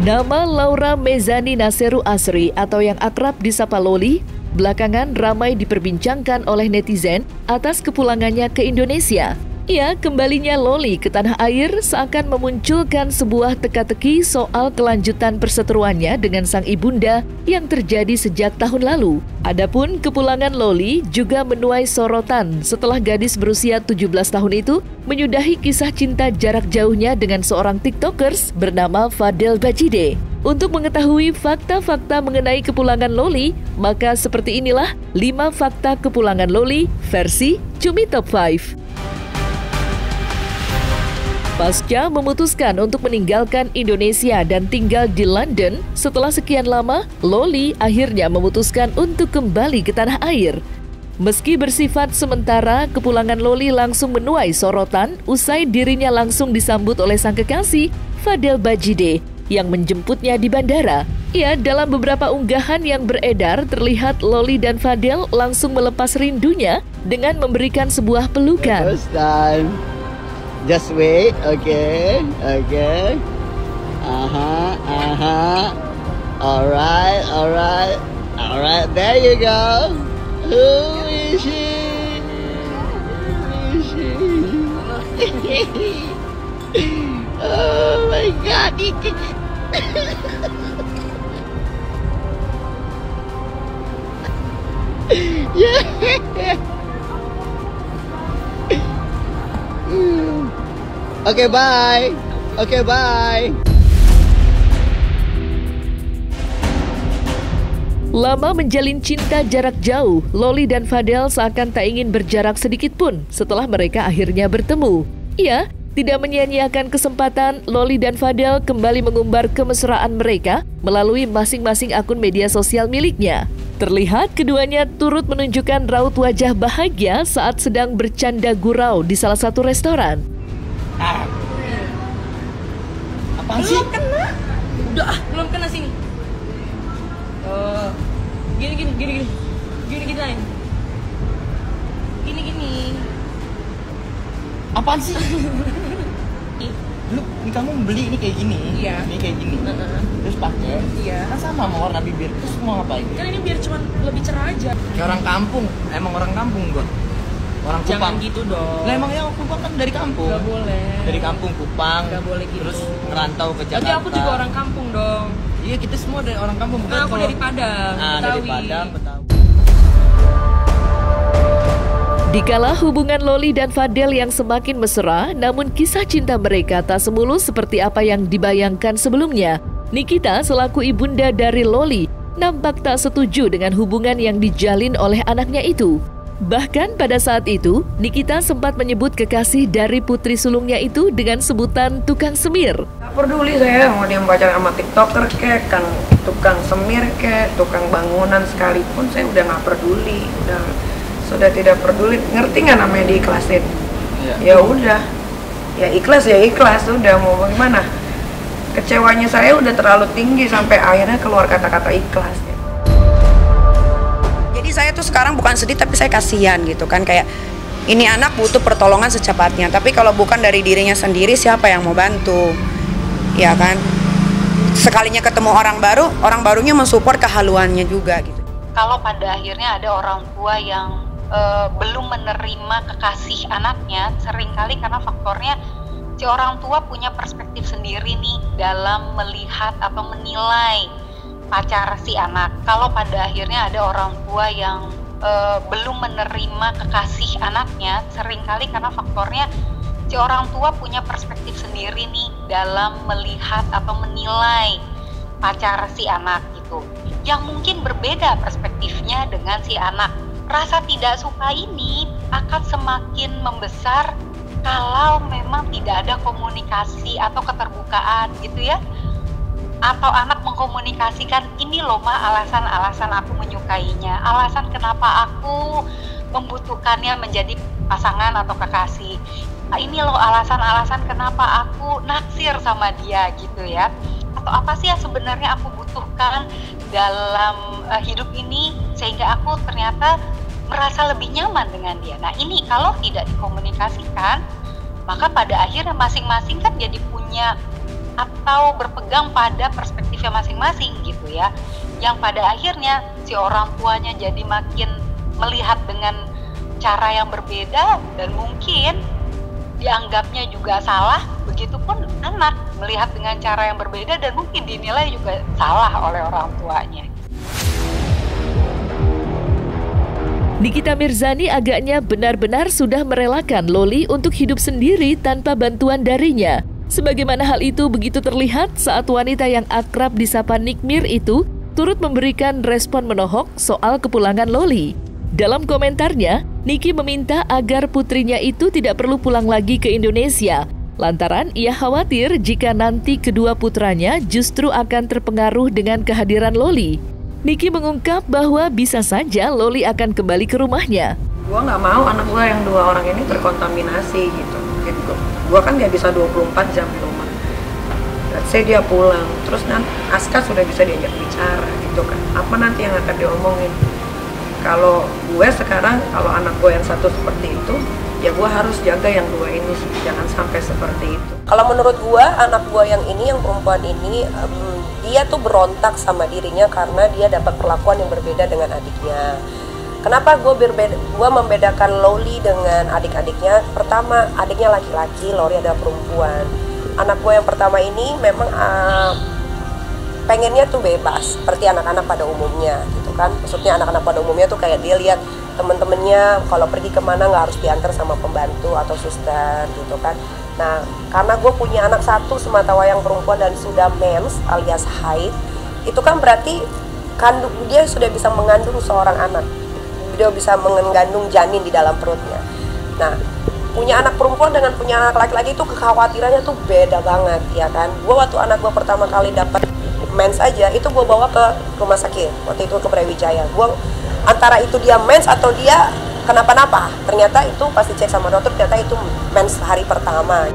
Nama Laura Mezani Naseru Asri atau yang akrab disapa Loli, belakangan ramai diperbincangkan oleh netizen atas kepulangannya ke Indonesia. Ya, kembalinya Loli ke tanah air seakan memunculkan sebuah teka-teki soal kelanjutan perseteruannya dengan sang ibunda yang terjadi sejak tahun lalu. Adapun kepulangan Loli juga menuai sorotan setelah gadis berusia 17 tahun itu menyudahi kisah cinta jarak jauhnya dengan seorang TikTokers bernama Fadel Bajide. Untuk mengetahui fakta-fakta mengenai kepulangan Loli, maka seperti inilah 5 fakta kepulangan Loli versi Cumi Top 5. Pasca memutuskan untuk meninggalkan Indonesia dan tinggal di London, setelah sekian lama, Loli akhirnya memutuskan untuk kembali ke tanah air. Meski bersifat sementara, kepulangan Loli langsung menuai sorotan usai dirinya langsung disambut oleh sang kekasih, Fadel Bajide, yang menjemputnya di bandara. Ya, dalam beberapa unggahan yang beredar, terlihat Loli dan Fadel langsung melepas rindunya dengan memberikan sebuah pelukan. First time. Just wait, okay. Alright, there you go. Who is she? Oh my God. Yeah. Oke, bye. Lama menjalin cinta jarak jauh, Loli dan Fadel seakan tak ingin berjarak sedikit pun setelah mereka akhirnya bertemu. Ya, tidak menyia-nyiakan kesempatan, Loli dan Fadel kembali mengumbar kemesraan mereka melalui masing-masing akun media sosial miliknya. Terlihat keduanya turut menunjukkan raut wajah bahagia saat sedang bercanda gurau di salah satu restoran. Apaan sih? Belum kena. Udah, belum kena sini. Gini lain. Gini. Apaan sih? Lu, ini kamu beli ini kayak gini. Iya. Ini kayak gini. Terus pakai. Iya. Kan sama warna bibir. Terus mau ngapain? Kan ini biar cuman lebih cerah aja. Kayak orang kampung. Emang orang kampung gua. Orang Kupang. Jangan gitu dong. Lah emangnya Kupang kan dari kampung. Gak boleh. Dari kampung Kupang. Gak boleh gitu. Terus ngerantau ke Jakarta. Tapi aku juga orang kampung dong. Iya, kita semua dari orang kampung. Bukan Aku dari Padang. dari Betawi. Padang, Betawi. Dikala hubungan Loli dan Fadel yang semakin mesra, namun kisah cinta mereka tak semulus seperti apa yang dibayangkan sebelumnya. Nikita selaku ibunda dari Loli nampak tak setuju dengan hubungan yang dijalin oleh anaknya itu. Bahkan pada saat itu, Nikita sempat menyebut kekasih dari putri sulungnya itu dengan sebutan tukang semir. Gak peduli saya mau dia pacaran sama TikToker kek, kan tukang semir kek, tukang bangunan sekalipun saya udah gak peduli, sudah tidak peduli. Ngerti nggak namanya diikhlasin? Ya udah, ya ikhlas, udah mau bagaimana? Kecewanya saya udah terlalu tinggi sampai akhirnya keluar kata-kata ikhlas. Jadi saya tuh sekarang bukan sedih tapi saya kasihan gitu kan, kayak ini anak butuh pertolongan secepatnya, tapi kalau bukan dari dirinya sendiri siapa yang mau bantu? Ya kan? Sekalinya ketemu orang baru, orang barunya mensupport kehaluannya juga gitu. Kalau pada akhirnya ada orang tua yang belum menerima kekasih anaknya, seringkali karena faktornya si orang tua punya perspektif sendiri nih dalam melihat atau menilai pacar si anak. Kalau pada akhirnya ada orang tua yang belum menerima kekasih anaknya, seringkali karena faktornya si orang tua punya perspektif sendiri nih dalam melihat atau menilai pacar si anak gitu, yang mungkin berbeda perspektifnya dengan si anak. Rasa tidak suka ini akan semakin membesar kalau memang tidak ada komunikasi atau keterbukaan gitu ya. Atau anak mengkomunikasikan, ini loh ma alasan-alasan aku menyukainya, alasan kenapa aku membutuhkannya menjadi pasangan atau kekasih. Ini loh alasan-alasan kenapa aku naksir sama dia gitu ya. Atau apa sih yang sebenarnya aku butuhkan dalam hidup ini sehingga aku ternyata merasa lebih nyaman dengan dia. Nah ini kalau tidak dikomunikasikan, maka pada akhirnya masing-masing kan jadi punya atau berpegang pada perspektifnya masing-masing gitu ya, yang pada akhirnya si orang tuanya jadi makin melihat dengan cara yang berbeda dan mungkin dianggapnya juga salah, begitupun anak melihat dengan cara yang berbeda dan mungkin dinilai juga salah oleh orang tuanya. Nikita Mirzani agaknya benar-benar sudah merelakan Loli untuk hidup sendiri tanpa bantuan darinya. Sebagaimana hal itu begitu terlihat saat wanita yang akrab disapa Nikmir itu turut memberikan respon menohok soal kepulangan Loli. Dalam komentarnya, Niki meminta agar putrinya itu tidak perlu pulang lagi ke Indonesia, lantaran ia khawatir jika nanti kedua putranya justru akan terpengaruh dengan kehadiran Loli. Niki mengungkap bahwa bisa saja Loli akan kembali ke rumahnya. Gua nggak mau anak gua yang 2 orang ini terkontaminasi gitu. Gua kan nggak bisa 24 jam di rumah. Let's say dia pulang, terus nanti Aska sudah bisa diajak bicara gitu kan. Apa nanti yang akan diomongin? Kalau gue sekarang, kalau anak gue yang satu seperti itu, ya gue harus jaga yang 2 ini, jangan sampai seperti itu. Kalau menurut gue, anak gue yang ini, yang perempuan ini, dia tuh berontak sama dirinya karena dia dapat perlakuan yang berbeda dengan adiknya. Kenapa gue membedakan Loli dengan adik-adiknya? Pertama, adiknya laki-laki, Loli adalah perempuan. Anak gue yang pertama ini memang pengennya tuh bebas, seperti anak-anak pada umumnya gitu kan. Maksudnya anak-anak pada umumnya tuh kayak dia lihat temen-temennya kalau pergi kemana nggak harus diantar sama pembantu atau suster gitu kan. Nah, karena gue punya anak satu sematawayang perempuan dan sudah mens alias haid, itu kan berarti dia sudah bisa mengandung seorang anak. Dia bisa mengandung janin di dalam perutnya. Nah, punya anak perempuan dengan punya anak laki-laki itu kekhawatirannya tuh beda banget ya kan. Gue waktu anak gue pertama kali dapat mens aja, itu gue bawa ke rumah sakit, waktu itu ke Brawijaya. Gue antara itu dia mens atau dia kenapa-napa, ternyata itu pas dicek sama dokter ternyata itu mens hari pertama.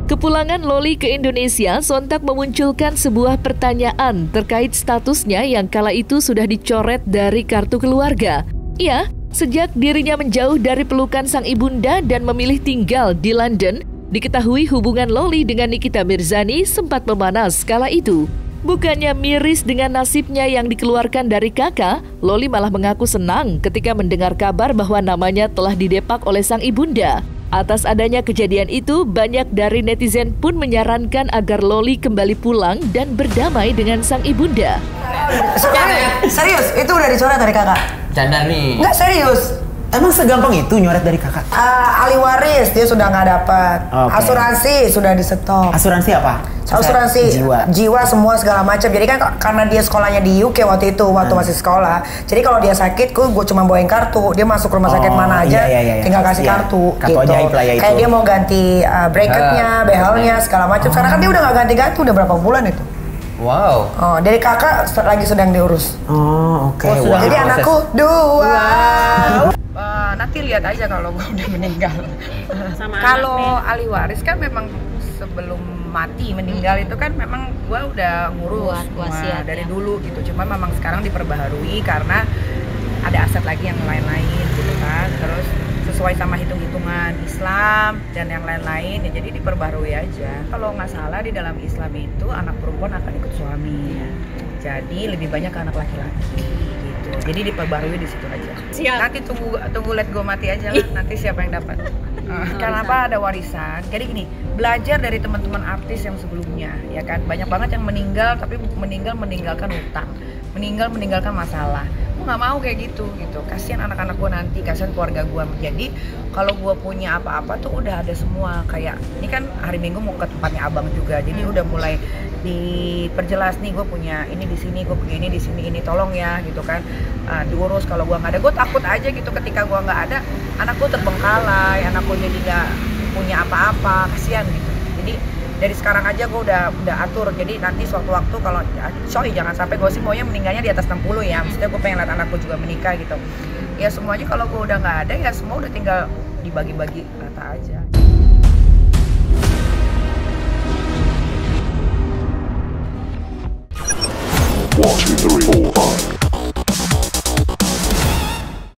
Kepulangan Loli ke Indonesia sontak memunculkan sebuah pertanyaan terkait statusnya yang kala itu sudah dicoret dari kartu keluarga. Ya, sejak dirinya menjauh dari pelukan sang ibunda dan memilih tinggal di London, diketahui hubungan Loli dengan Nikita Mirzani sempat memanas kala itu. Bukannya miris dengan nasibnya yang dikeluarkan dari kakak, Loli malah mengaku senang ketika mendengar kabar bahwa namanya telah didepak oleh sang ibunda. Atas adanya kejadian itu, banyak dari netizen pun menyarankan agar Loli kembali pulang dan berdamai dengan sang ibunda. Serius? Itu udah dicoret dari kakak? Canda nih. Enggak, serius. Emang segampang itu nyoret dari kakak? Ahli waris dia sudah nggak dapat. Okay. Asuransi sudah di stop. Asuransi apa? Asuransi jiwa semua segala macam. Jadi kan karena dia sekolahnya di UK waktu itu, waktu masih sekolah. Jadi kalau dia sakit, gue cuma bawain kartu. Dia masuk rumah sakit mana aja, tinggal kasih kartu. Kartu gitu. ajaib lah ya itu. Kayak dia mau ganti bracketnya, behelnya, segala macam. Sekarang kan dia udah nggak ganti-ganti, udah berapa bulan itu. Wow. Oh, dari kakak lagi sedang diurus. Oh, oke. Wow. Jadi anakku 2. Nanti lihat aja kalau gue udah meninggal. Kalau ahli waris kan memang sebelum mati meninggal itu kan memang gue udah ngurus semua dari dulu gitu. Cuma memang sekarang diperbaharui karena ada aset lagi yang lain-lain gitu kan. Terus sesuai sama hitung-hitungan Islam dan yang lain-lain ya, jadi diperbarui aja. Kalau nggak salah di dalam Islam itu anak perempuan akan ikut suami, jadi lebih banyak ke anak laki-laki gitu. Jadi diperbarui di situ aja. Siap. Nanti tunggu let go mati aja lah. Nanti siapa yang dapat? Kenapa ada warisan? Jadi gini, belajar dari teman-teman artis yang sebelumnya, ya kan. Banyak banget yang meninggal tapi meninggalkan utang, meninggalkan masalah. Gue nggak mau kayak gitu. Kasihan anak-anak gue nanti, kasihan keluarga gue. Jadi kalau gue punya apa-apa tuh udah ada semua. Kayak ini kan hari Minggu mau ke tempatnya abang juga, jadi udah mulai diperjelas nih, gue punya ini di sini, gue punya ini di sini, ini tolong ya gitu kan, diurus. Kalau gue nggak ada, gue takut aja gitu ketika gue nggak ada, anak gue terbengkalai, anak gue jadi nggak punya apa-apa, kasihan gitu. Jadi dari sekarang aja gue udah atur, jadi nanti suatu waktu kalau jangan sampai gue sih maunya meninggalnya di atas 60 ya, maksudnya gue pengen lihat anakku juga menikah gitu ya. Semuanya kalau gue udah nggak ada ya semua udah tinggal dibagi-bagi rata aja. One, two, three, four.